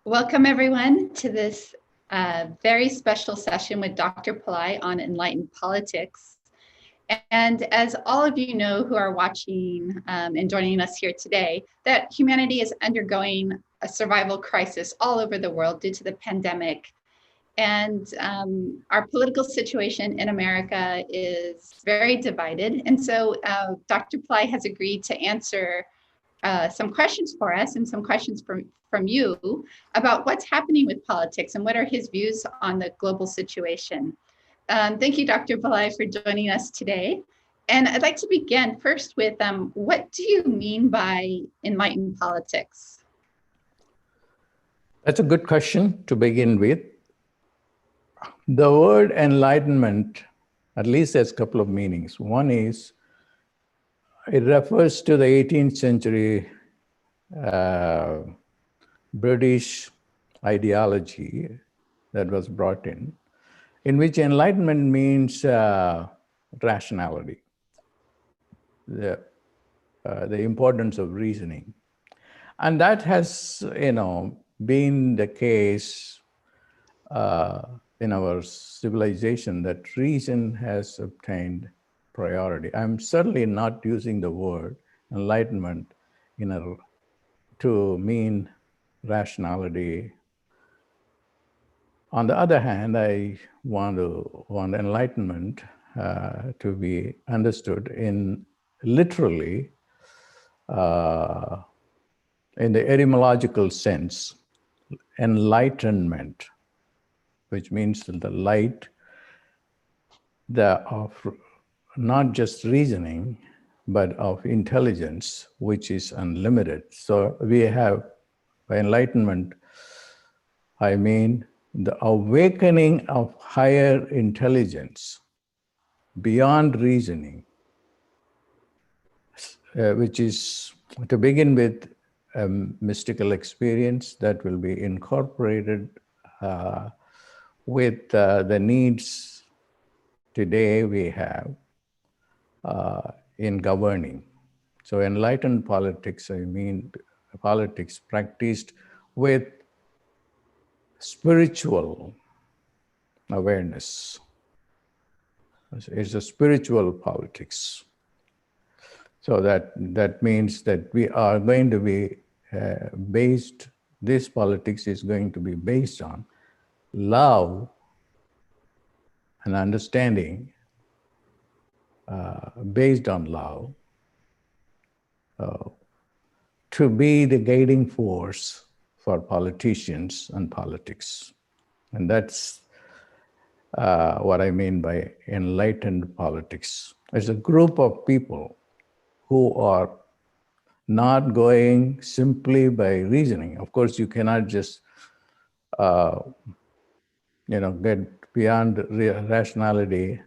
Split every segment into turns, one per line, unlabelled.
Welcome everyone to this very special session with Dr. Pillai on enlightened politics. And as all of you know who are watching and joining us here today, that humanity is undergoing a survival crisis all over the world due to the pandemic. And our political situation in America is very divided. And so Dr. Pillai has agreed to answer some questions for us and some questions from you about what's happening with politics and what are his views on the global situation. Thank you, Dr. Pillai, for joining us today. And I'd like to begin first with what do you mean by enlightened politics?
That's a good question to begin with. The word enlightenment, at least has a couple of meanings. One is, it refers to the 18th century British ideology that was brought in which enlightenment means rationality, the importance of reasoning. And that has, been the case in our civilization, that reason has obtained priority. I'm certainly not using the word enlightenment to mean rationality. On the other hand, I want enlightenment to be understood in literally in the etymological sense, enlightenment, which means the light of not just reasoning, but of intelligence, which is unlimited. So we have, by enlightenment, I mean the awakening of higher intelligence beyond reasoning, which is, to begin with, a mystical experience that will be incorporated with the needs today we have in governing. So enlightened politics, I mean politics practiced with spiritual awareness. It's a spiritual politics. So that means that we are going to be this politics is going to be based on love and understanding, based on love, to be the guiding force for politicians and politics. And that's what I mean by enlightened politics. It's a group of people who are not going simply by reasoning. Of course, you cannot just get beyond rationality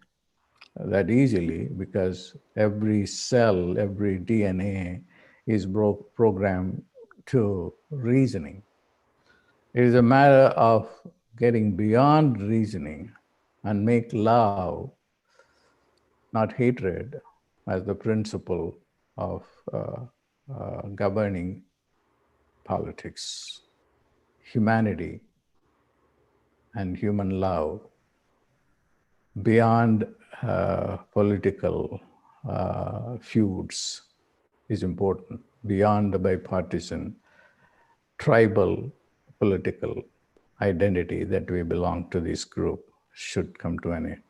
that easily, because every cell, every DNA is programmed to reasoning. It is a matter of getting beyond reasoning and make love, not hatred, as the principle of governing politics. Humanity and human love beyond political feuds is important, beyond the bipartisan, tribal, political identity that we belong to this group should come to an end.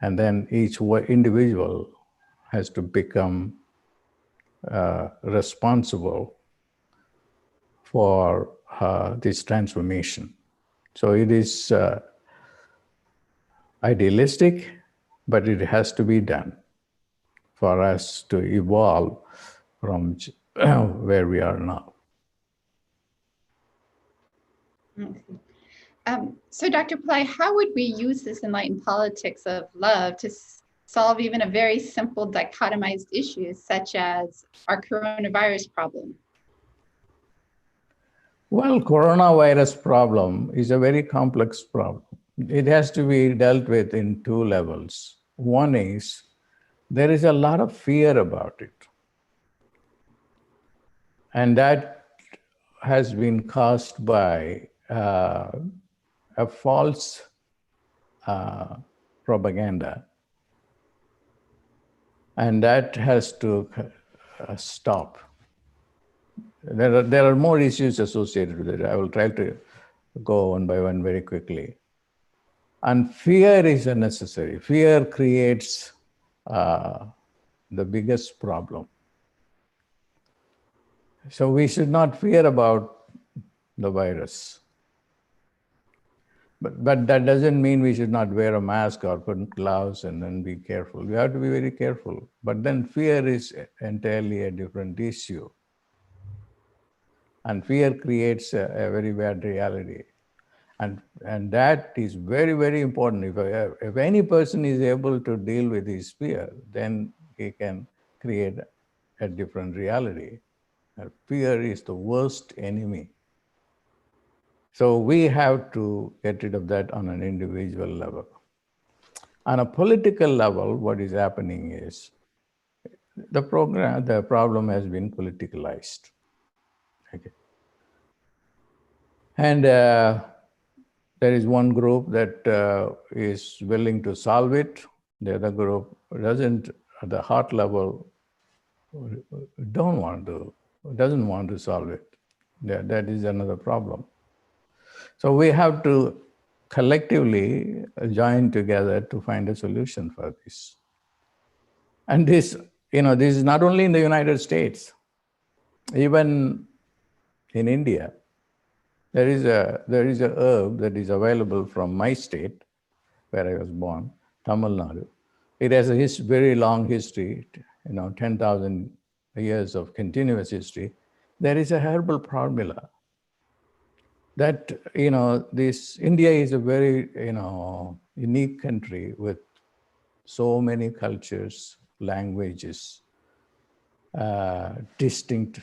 And then each individual has to become responsible for this transformation. So it is idealistic, but it has to be done for us to evolve from where we are now.
So Dr. Pillai, how would we use this enlightened politics of love to solve even a very simple dichotomized issue such as our coronavirus problem?
Well, coronavirus problem is a very complex problem. It has to be dealt with in two levels. One is, there is a lot of fear about it. And that has been caused by a false propaganda, and that has to stop. There are more issues associated with it. I will try to go one by one very quickly. And fear is unnecessary. Fear creates the biggest problem. So we should not fear about the virus. But that doesn't mean we should not wear a mask or put gloves and then be careful. We have to be very careful. But then fear is entirely a different issue. And fear creates a very bad reality. And that is very, very important. If any person is able to deal with his fear, then he can create a different reality. Fear is the worst enemy. So we have to get rid of that on an individual level. On a political level, what is happening is the problem has been politicalized. Okay. And there is one group that is willing to solve it. The other group doesn't, at the heart level, doesn't want to solve it. That is another problem. So we have to collectively join together to find a solution for this. And this is not only in the United States, even in India. There is a herb that is available from my state, where I was born, Tamil Nadu. It has a very long history, 10,000 years of continuous history. There is a herbal formula that, India is a very, unique country with so many cultures, languages, distinct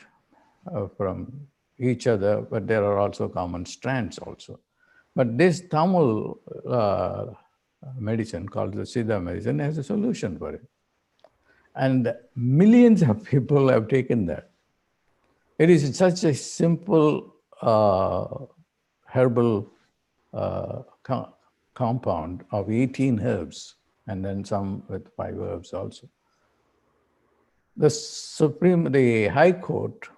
from each other, but there are also common strands also. But this Tamil medicine called the Siddha medicine has a solution for it. And millions of people have taken that. It is such a simple herbal compound of 18 herbs, and then some with 5 herbs also. The High Court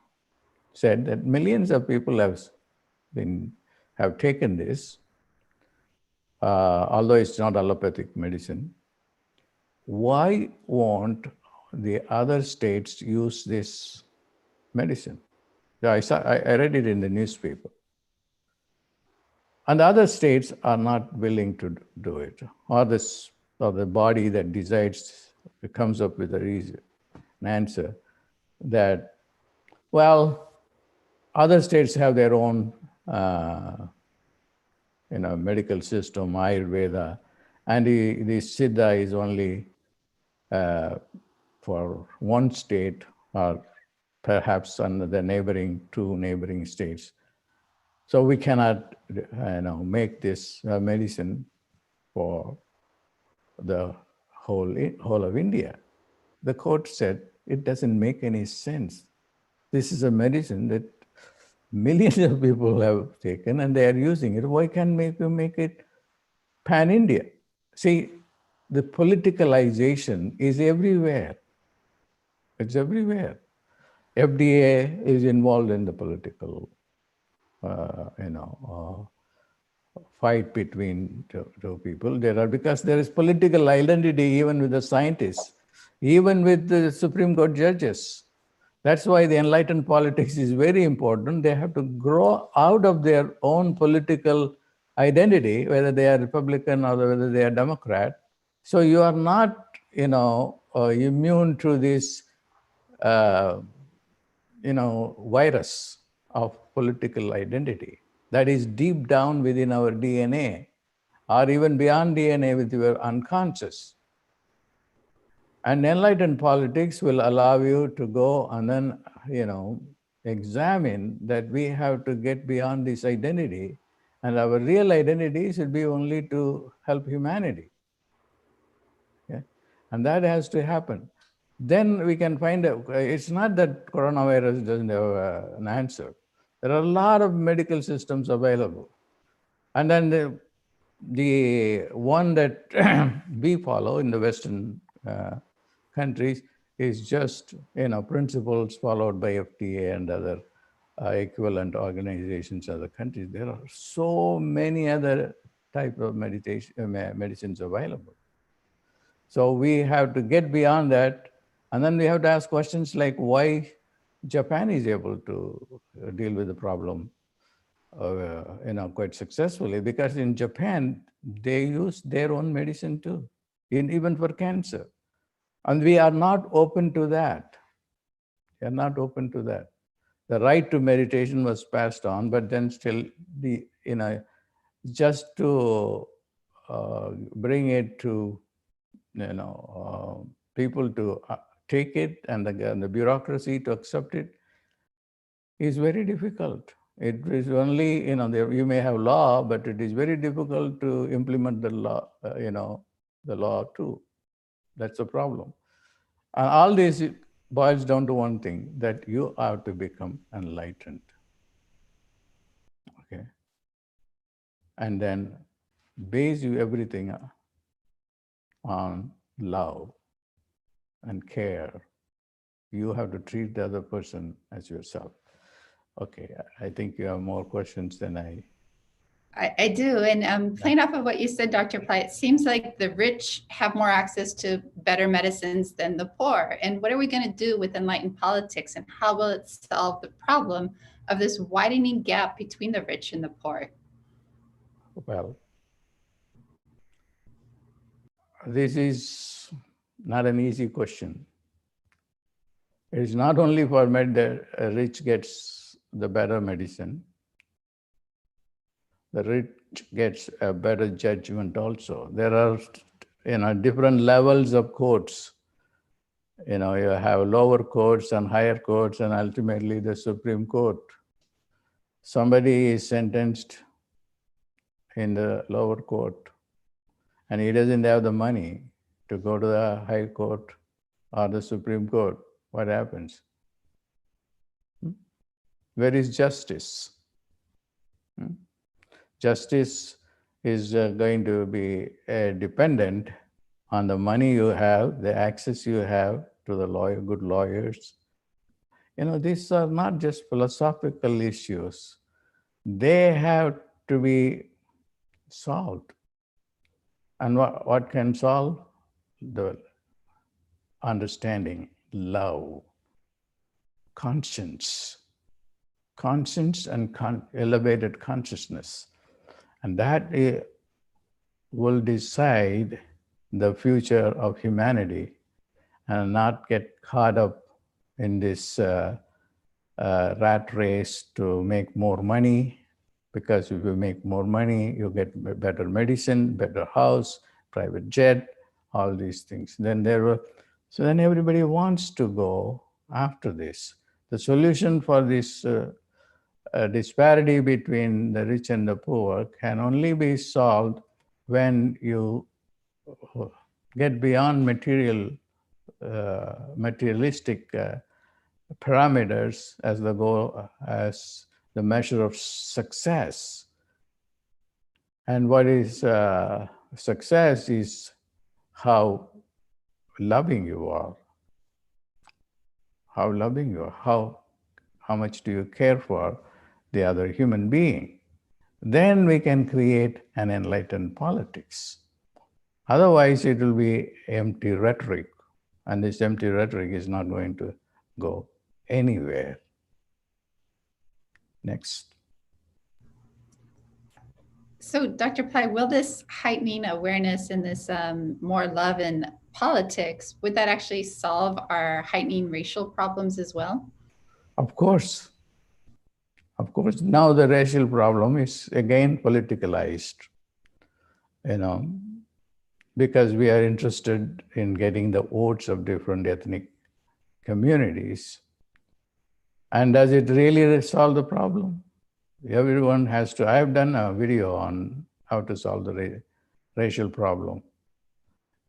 said that millions of people have taken this, although it's not allopathic medicine. Why won't the other states use this medicine? I read it in the newspaper. And the other states are not willing to do it, or the body that decides, comes up with an answer that, well, other states have their own medical system, Ayurveda, and the Siddha is only for one state, or perhaps under the two neighboring states. So we cannot make this medicine for the whole of India. The court said it doesn't make any sense. This is a medicine that millions of people have taken and they are using it. Why can't we make it pan-India? See, the politicalization is everywhere. It's everywhere. FDA is involved in the political, fight between two people. Because there is political identity even with the scientists, even with the Supreme Court judges. That's why the enlightened politics is very important. They have to grow out of their own political identity, whether they are Republican or whether they are Democrat. So you are not, immune to this, virus of political identity that is deep down within our DNA, or even beyond DNA with your unconscious. And enlightened politics will allow you to go and then, examine that we have to get beyond this identity, and our real identity should be only to help humanity. Okay? And that has to happen. Then we can find out, it's not that coronavirus doesn't have an answer. There are a lot of medical systems available. And then the one that we follow in the Western countries is just, principles followed by FDA and other equivalent organizations in other countries. There are so many other type of medicines available. So we have to get beyond that. And then we have to ask questions like why Japan is able to deal with the problem quite successfully, because in Japan, they use their own medicine too, even for cancer. And we are not open to that. We are not open to that. The right to meditation was passed on, but then still, just to bring it to, people to take it and the bureaucracy to accept it is very difficult. It is only, you may have law, but it is very difficult to implement the law, the law too. That's the problem. And all this boils down to one thing, that you have to become enlightened. Okay. And then base you everything on love and care. You have to treat the other person as yourself. Okay, I think you have more questions than
I do. And playing off of what you said, Dr. Pillai, it seems like the rich have more access to better medicines than the poor. And what are we going to do with enlightened politics, and how will it solve the problem of this widening gap between the rich and the poor?
Well, this is not an easy question. It is not only for the rich gets the better medicine, the rich gets a better judgment also. There are, different levels of courts. You have lower courts and higher courts, and ultimately the Supreme Court. Somebody is sentenced in the lower court, and he doesn't have the money to go to the high court or the Supreme Court. What happens? Where is justice? Justice is going to be dependent on the money you have, the access you have to the good lawyers. These are not just philosophical issues. They have to be solved. And what can solve? The understanding, love, conscience and elevated consciousness. And that will decide the future of humanity, and not get caught up in this rat race to make more money. Because if you make more money, you get better medicine, better house, private jet, all these things. So then everybody wants to go after this. The solution for this disparity between the rich and the poor can only be solved when you get beyond materialistic parameters as the goal, as the measure of success. And what is success is how loving you are. How loving you are. How much do you care for the other human being? Then we can create an enlightened politics. Otherwise, it will be empty rhetoric. And this empty rhetoric is not going to go anywhere. Next.
So, Dr. Pillai, will this heightening awareness and this more love in politics, would that actually solve our heightening racial problems as well?
Of course. Of course, now the racial problem is again politicalized, because we are interested in getting the votes of different ethnic communities. And does it really solve the problem? Everyone has to. I have done a video on how to solve the racial problem.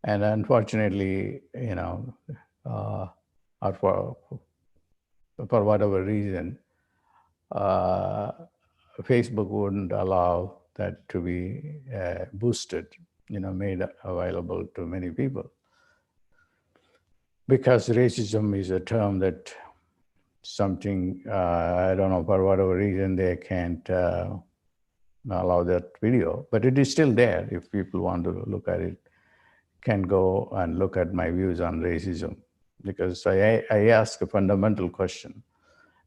And unfortunately, or for whatever reason, uh, Facebook wouldn't allow that to be boosted, made available to many people. Because racism is a term that something, I don't know, for whatever reason, they can't allow that video, but it is still there. If people want to look at it, can go and look at my views on racism, because I ask a fundamental question.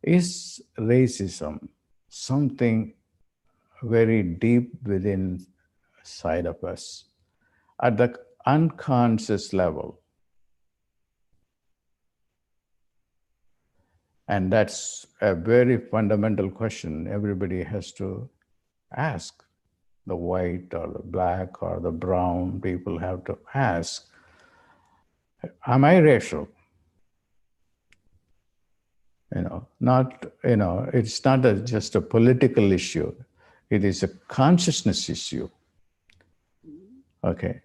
Is racism something very deep within side of us at the unconscious level? And that's a very fundamental question everybody has to ask. The white or the black or the brown people have to ask, am I racial? It's not just a political issue. It is a consciousness issue. Okay.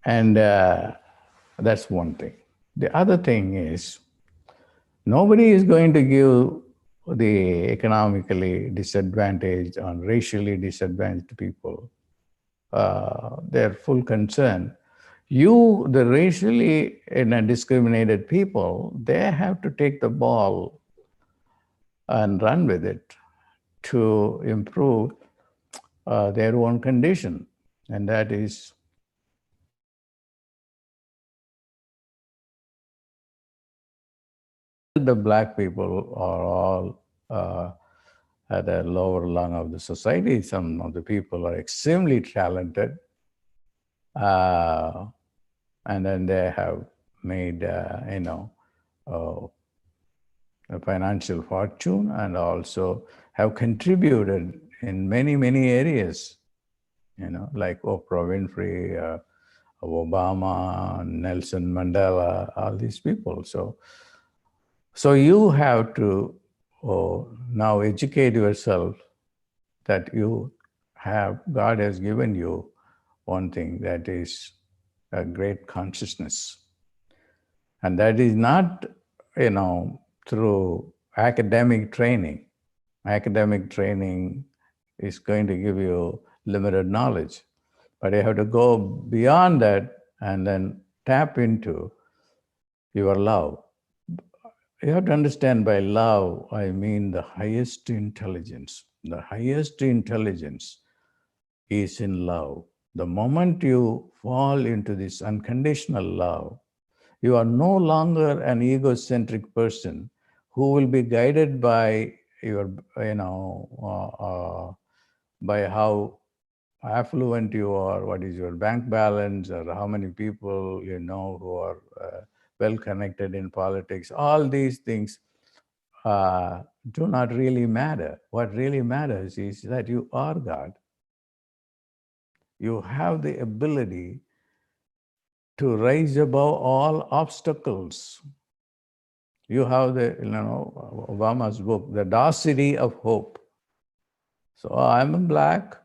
And that's one thing. The other thing is, nobody is going to give the economically disadvantaged or racially disadvantaged people their full concern. The racially discriminated people, they have to take the ball and run with it to improve their own condition. And that is the black people are all at a lower rung of the society. Some of the people are extremely talented, and then they have made, a financial fortune, and also have contributed in many, many areas, like Oprah Winfrey, Obama, Nelson Mandela, all these people. So you have to now educate yourself that God has given you one thing, that is a great consciousness. And that is not, through academic training. Academic training is going to give you limited knowledge, but you have to go beyond that and then tap into your love. You have to understand, by love, I mean the highest intelligence. The highest intelligence is in love. The moment you fall into this unconditional love, you are no longer an egocentric person who will be guided by your, by how affluent you are, what is your bank balance, or how many people you know who are well connected in politics. All these things do not really matter. What really matters is that you are God. You have the ability to rise above all obstacles. You have the, Obama's book, The Audacity of Hope. So I'm black.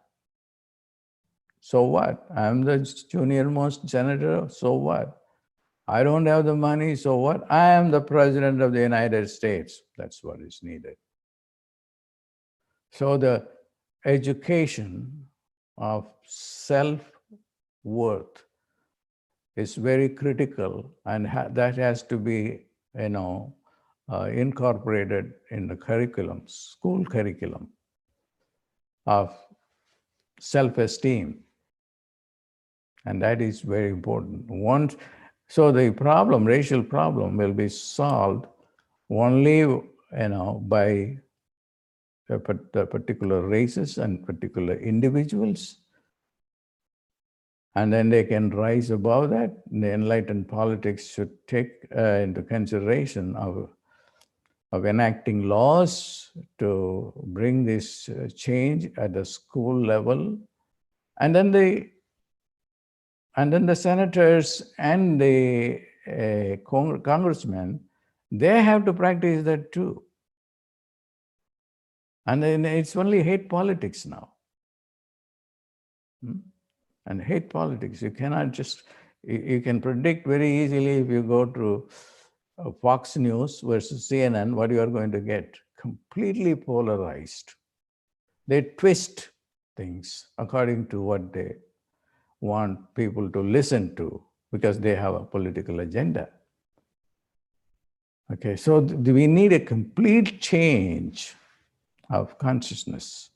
So what? I'm the junior most senator. So what? I don't have the money. So what? I am the president of the United States. That's what is needed. So the education of self-worth is very critical, and that has to be, incorporated in the curriculum, school curriculum of self-esteem. And that is very important. So the racial problem will be solved only, by the particular races and particular individuals. And then they can rise above that. The enlightened politics should take into consideration of enacting laws to bring this change at the school level. And then the senators and the congressmen, they have to practice that too. And then it's only hate politics now. And hate politics, you cannot just, you can predict very easily if you go to Fox News versus CNN, what you are going to get. completely polarized. They twist things according to what they want people to listen to because they have a political agenda. Okay, so we need a complete change of consciousness.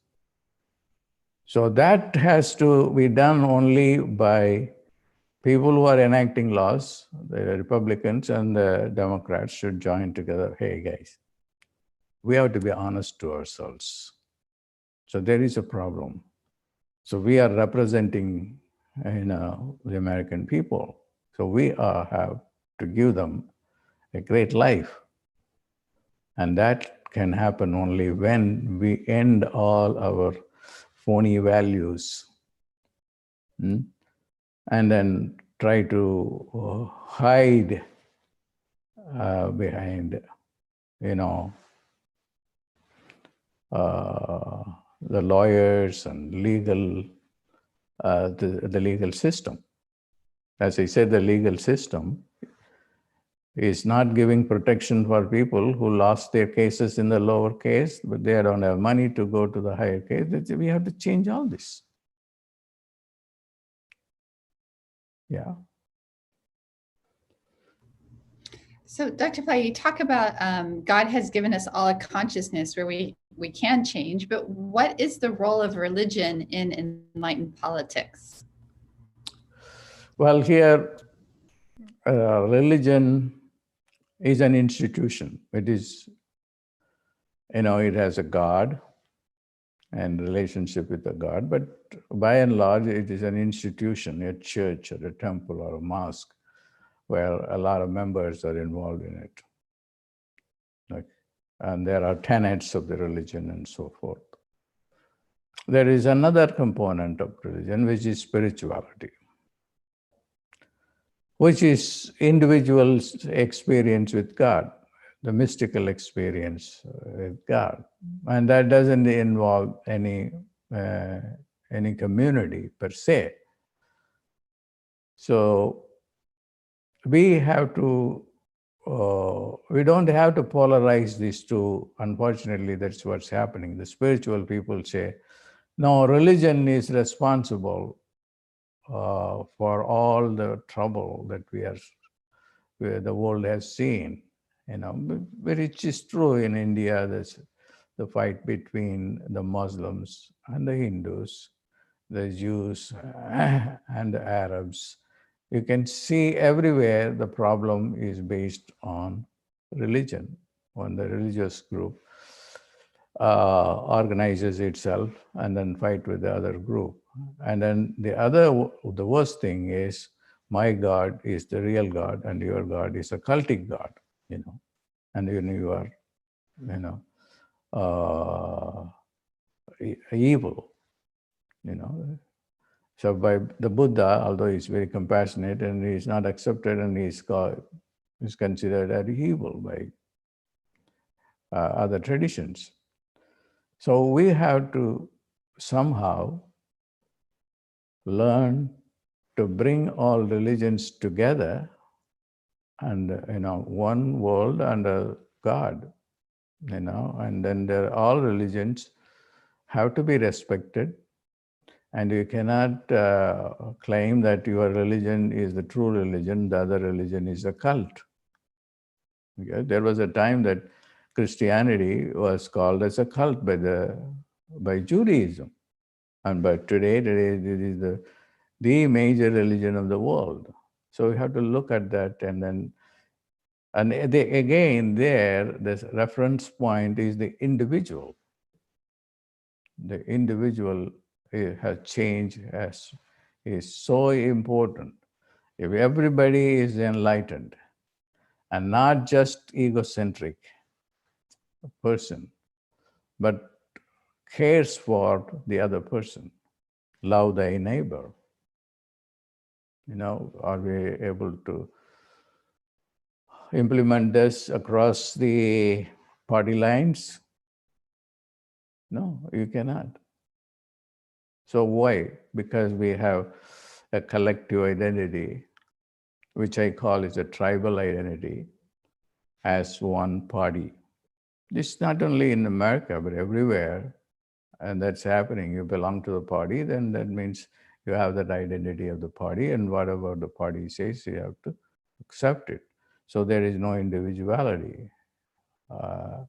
So that has to be done only by people who are enacting laws. The Republicans and the Democrats should join together. Hey, guys, we have to be honest to ourselves. So there is a problem. So we are representing, the American people. So we have to give them a great life. And that can happen only when we end all our phony values, and then try to hide behind, the lawyers and the legal system. As I said, the legal system is not giving protection for people who lost their cases in the lower case, but they don't have money to go to the higher case. We have to change all this. Yeah.
So, Dr. Pillai, you talk about God has given us all a consciousness where we can change, but what is the role of religion in enlightened politics?
Well, here, religion is an institution. It is, it has a God and relationship with the God, but by and large, it is an institution, a church or a temple or a mosque, where a lot of members are involved in it. And there are tenets of the religion and so forth. There is another component of religion, which is spirituality, which is individuals' experience with God, the mystical experience with God. And that doesn't involve any community per se. So we have to, we don't have to polarize these two. Unfortunately, that's what's happening. The spiritual people say, no, religion is responsible for all the trouble that the world has seen. But it is true in India. There's the fight between the Muslims and the Hindus, the Jews and the Arabs. You can see everywhere the problem is based on religion, when the religious group organizes itself and then fight with the other group. And then the worst thing is, my God is the real God and your God is a cultic God, and you are, evil, So by the Buddha, although he's very compassionate and he's not accepted and he's considered as evil by other traditions. So we have to somehow learn to bring all religions together and, one world under God, and then all religions have to be respected. And you cannot claim that your religion is the true religion, the other religion is a cult. Okay? There was a time that Christianity was called as a cult by Judaism. But today it is the major religion of the world. So we have to look at that, and again, this reference point is the individual. The individual has changed, is so important. If everybody is enlightened and not just egocentric person, but cares for the other person, love thy neighbor, are we able to implement this across the party lines? No, you cannot. So why? Because we have a collective identity, which I call is a tribal identity, as one party. This not only in America, but everywhere. And that's happening. You belong to the party, then that means you have that identity of the party, and whatever the party says, you have to accept it. So there is no individuality. Uh,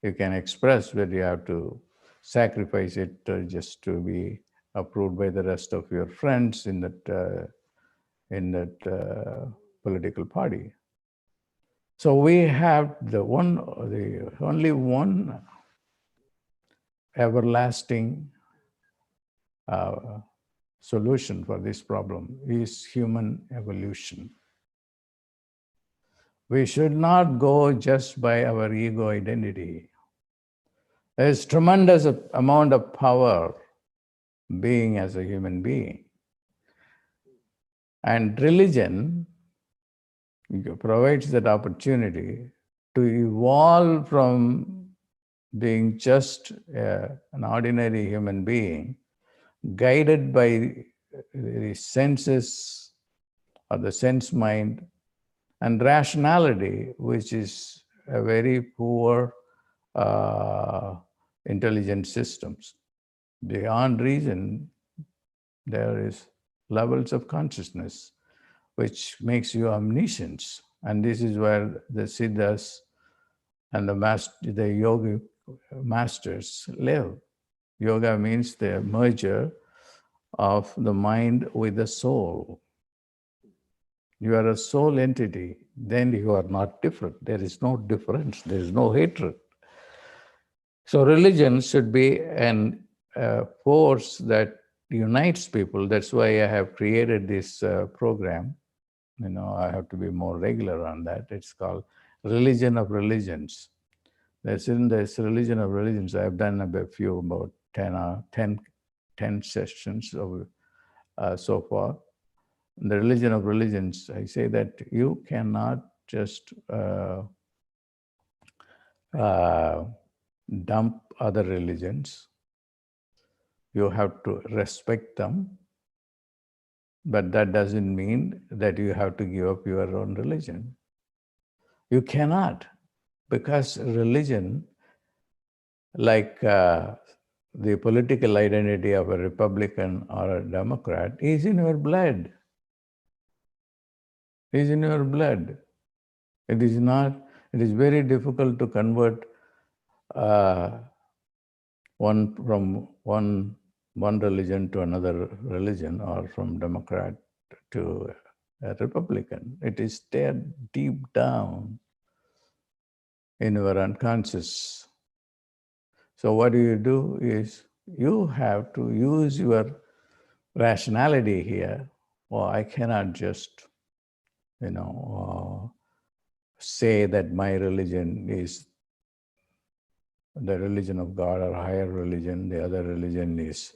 you can express, but you have to sacrifice it just to be approved by the rest of your friends in that political party. So we have the only one everlasting solution for this problem is human evolution. We should not go just by our ego identity. There's tremendous amount of power being as a human being. And religion provides that opportunity to evolve from being just an ordinary human being, guided by the senses or the sense mind, and rationality, which is a very poor intelligent systems. Beyond reason, there is levels of consciousness which makes you omniscient. And this is where the siddhas and the yogic masters live. Yoga means the merger of the mind with the soul. You are a soul entity, then you are not different. There is no difference, there is no hatred. So religion should be a force that unites people. That's why I have created this program. I have to be more regular on that. It's called Religion of Religions. That's in this Religion of Religions. I've done about 10 sessions so far. The Religion of Religions, I say that you cannot just dump other religions. You have to respect them, but that doesn't mean that you have to give up your own religion. You cannot, because religion, like the political identity of a Republican or a Democrat, is in your blood. Is in your blood. It is very difficult to convert from one religion to another religion, or from Democrat to a Republican. It is there deep down in your unconscious. So what do is you have to use your rationality here. Well, I cannot just, say that my religion is the religion of God or higher religion, the other religion is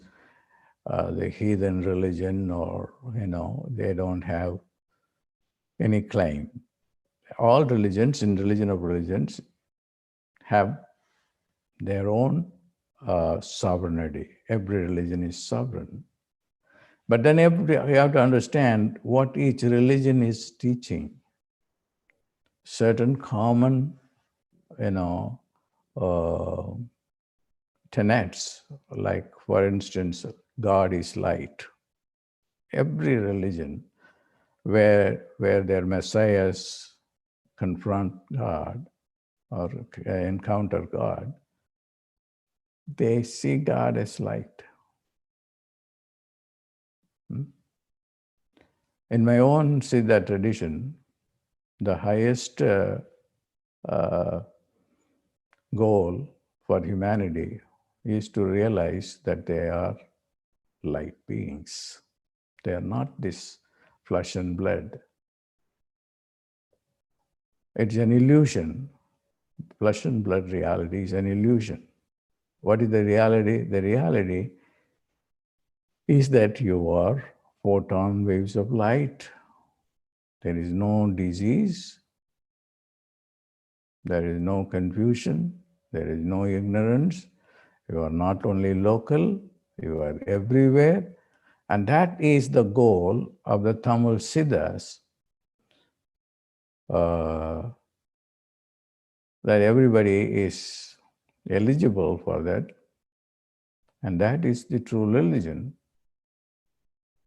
the heathen religion, or, they don't have any claim. All religions, in Religion of Religions, have their own sovereignty. Every religion is sovereign. But then you have to understand what each religion is teaching. Certain common, tenets, like, for instance, God is light. Every religion where their messiahs confront God or encounter God, they see God as light. In my own Siddha tradition, the highest goal for humanity is to realize that they are light beings. They are not this flesh and blood. It's an illusion. Flesh and blood reality is an illusion. What is the reality? The reality is that you are photon waves of light. There is no disease. There is no confusion. There is no ignorance. You are not only local, you are everywhere. And that is the goal of the Tamil Siddhas. that everybody is eligible for that. And that is the true religion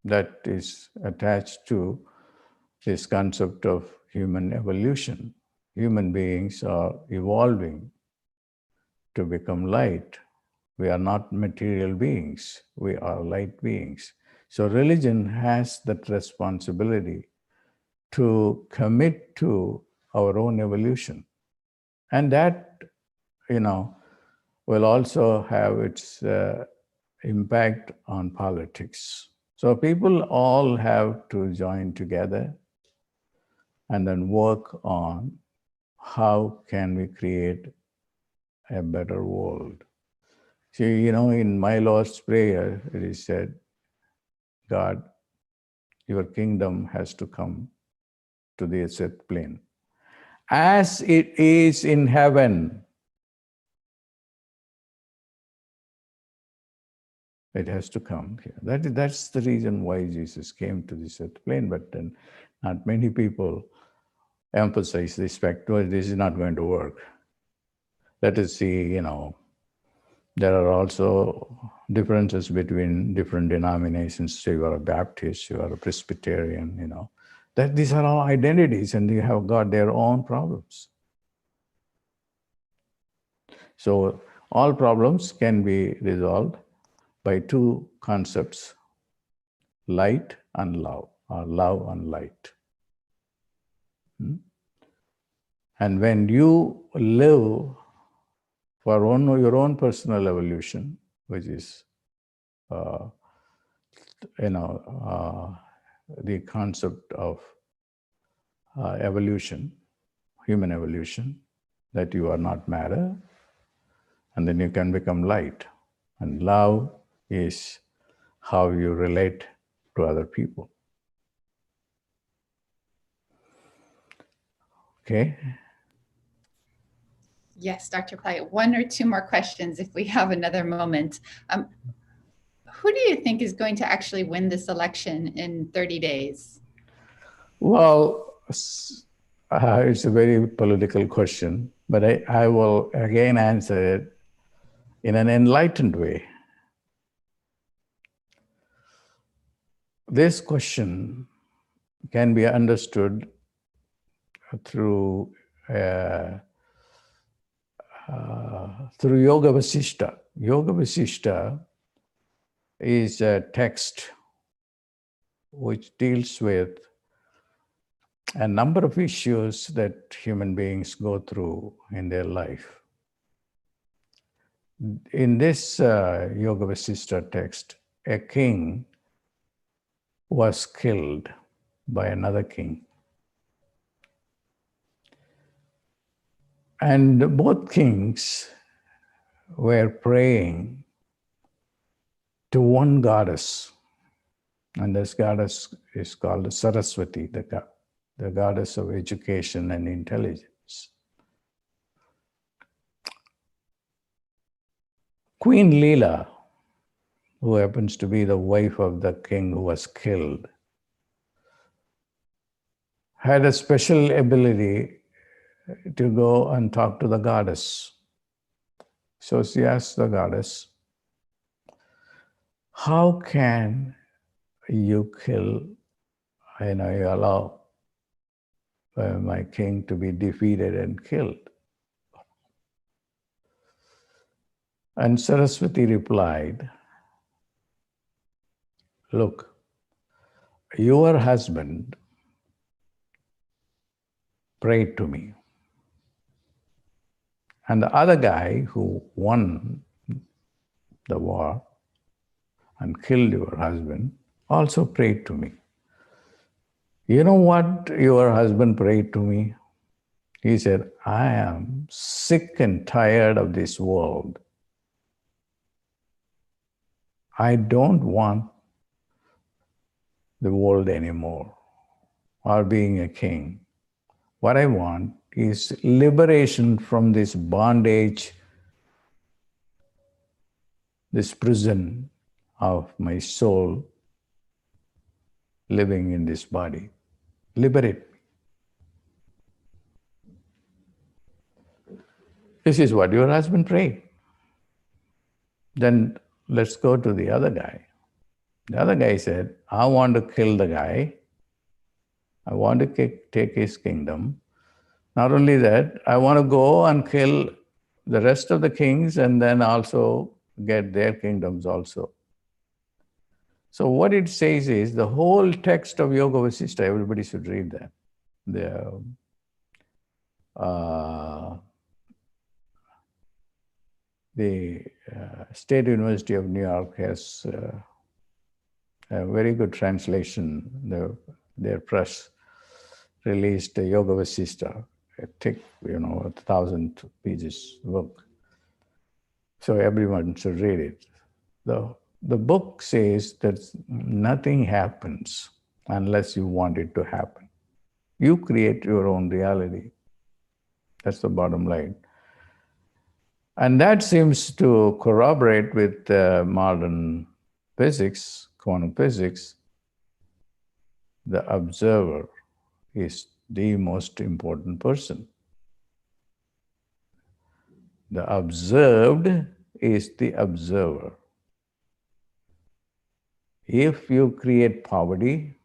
that is attached to this concept of human evolution. Human beings are evolving to become light. We are not material beings, we are light beings. So religion has that responsibility to commit to our own evolution. And that, will also have its impact on politics. So people all have to join together and then work on how can we create a better world. See, in my Lord's Prayer, it is said, God, your kingdom has to come to the earth plane. As it is in heaven, it has to come here. That's the reason why Jesus came to this earth plane, but then not many people emphasize this fact, well, this is not going to work. Let us see, there are also differences between different denominations. So you are a Baptist, you are a Presbyterian, that these are all identities and they have got their own problems. So all problems can be resolved by two concepts, light and love, or love and light. And when you live for your own personal evolution, which is, the concept of evolution, human evolution, that you are not matter, and then you can become light. And love is how you relate to other people. Okay?
Yes, Dr. Pillai, one or two more questions if we have another moment. Who do you think is going to actually win this election in 30 days?
Well, it's a very political question, but I will again answer it in an enlightened way. This question can be understood through Yoga Vasishta. Yoga Vasishta is a text which deals with a number of issues that human beings go through in their life. In this Yoga Vasishta text, a king was killed by another king. And both kings were praying to one goddess. And this goddess is called Saraswati, the goddess of education and intelligence. Queen Leela, who happens to be the wife of the king who was killed, had a special ability to go and talk to the goddess. So she asked the goddess, how can you kill, you allow my king to be defeated and killed? And Saraswati replied, look, your husband prayed to me. And the other guy who won the war and killed your husband also prayed to me. You know what your husband prayed to me? He said, I am sick and tired of this world. I don't want the world anymore, or being a king. What I want is liberation from this bondage, this prison of my soul living in this body. Liberate me. This is what your husband prayed. Then let's go to the other guy. The other guy said, I want to kill the guy. I want to take his kingdom. Not only that, I want to go and kill the rest of the kings and then also get their kingdoms also. So what it says is the whole text of Yoga Vasishtha, everybody should read that. The State University of New York has a very good translation. Their press released a Yoga Vasishtha, a thick, 1,000 pages book. So everyone should read it. The book says that nothing happens unless you want it to happen. You create your own reality. That's the bottom line. And that seems to corroborate with modern physics, quantum physics. The observer is the most important person. The observed is the observer. If you create poverty,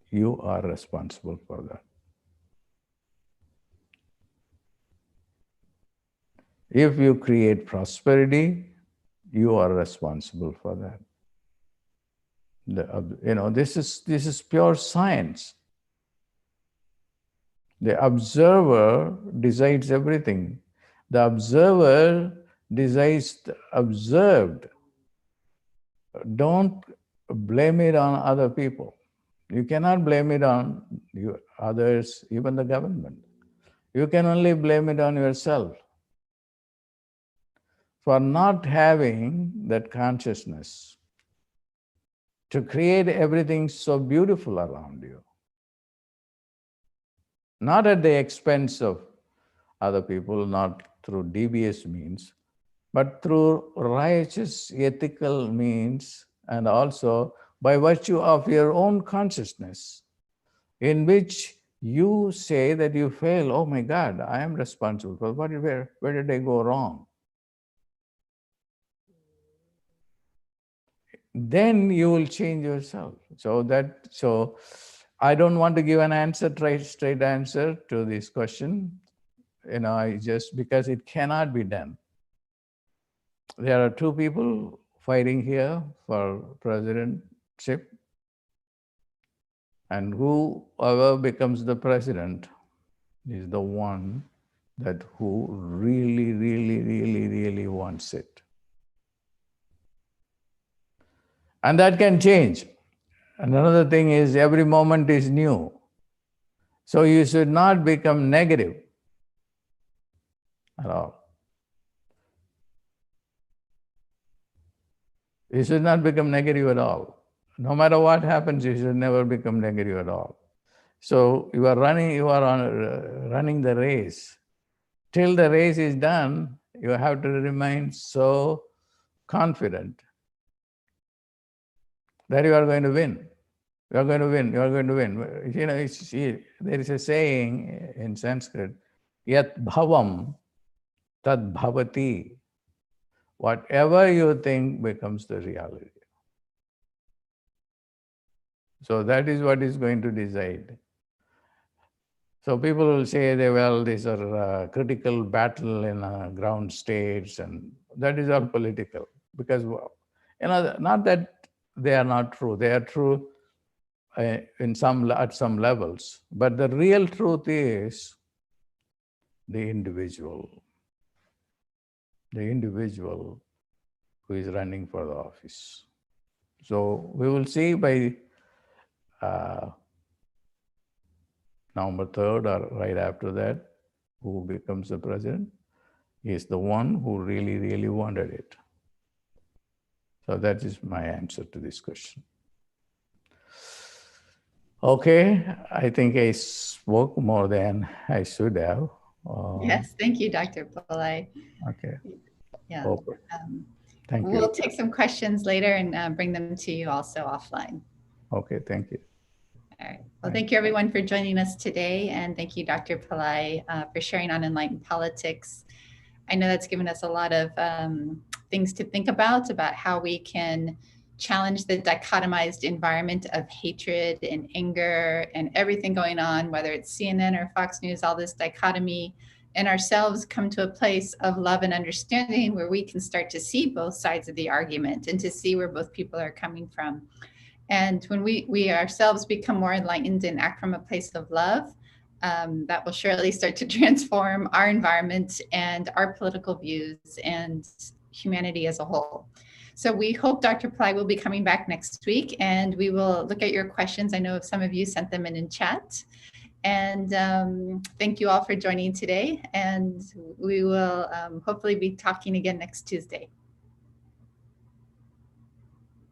you are responsible for that. If you create prosperity, you are responsible for that. This is pure science. The observer decides everything. The observer decides the observed. Don't blame it on other people. You cannot blame it on others, even the government. You can only blame it on yourself for not having that consciousness to create everything so beautiful around you. Not at the expense of other people, not through devious means, but through righteous, ethical means, and also by virtue of your own consciousness, in which you say that you fail, oh my God, I am responsible for where did I go wrong? Then you will change yourself. So I don't want to give an answer, straight answer to this question. Just because it cannot be done. There are two people fighting here for presidentship, and whoever becomes the president is the one who really, really, really, really wants it. And that can change. And another thing is every moment is new. So you should not become negative at all. You should not become negative at all. No matter what happens, you should never become negative at all. So you are running the race. Till the race is done, you have to remain so confident that you are going to win. You are going to win. You are going to win. There is a saying in Sanskrit, yat bhavam tad bhavati. Whatever you think becomes the reality. So that is what is going to decide. So people will say, these are critical battle in ground states, and that is all political. Because, not that they are not true. They are true at some levels. But the real truth is the individual who is running for the office. So we will see by November 3rd or right after that, who becomes the president. Is the one who really, really wanted it. So that is my answer to this question. Okay, I think I spoke more than I should have.
Yes, thank you, Dr. Pillai.
Okay.
Yeah.
Thank you.
We'll take some questions later and bring them to you also offline.
Okay, thank you.
All right. Well, thank you everyone for joining us today. And thank you, Dr. Pillai, for sharing on enlightened politics. I know that's given us a lot of things to think about how we can challenge the dichotomized environment of hatred and anger and everything going on, whether it's CNN or Fox News, all this dichotomy, and ourselves come to a place of love and understanding where we can start to see both sides of the argument and to see where both people are coming from. And when we ourselves become more enlightened and act from a place of love, that will surely start to transform our environment and our political views and humanity as a whole. So we hope Dr. Pillai will be coming back next week, and we will look at your questions. I know some of you sent them in chat. And thank you all for joining today. And we will hopefully be talking again next Tuesday.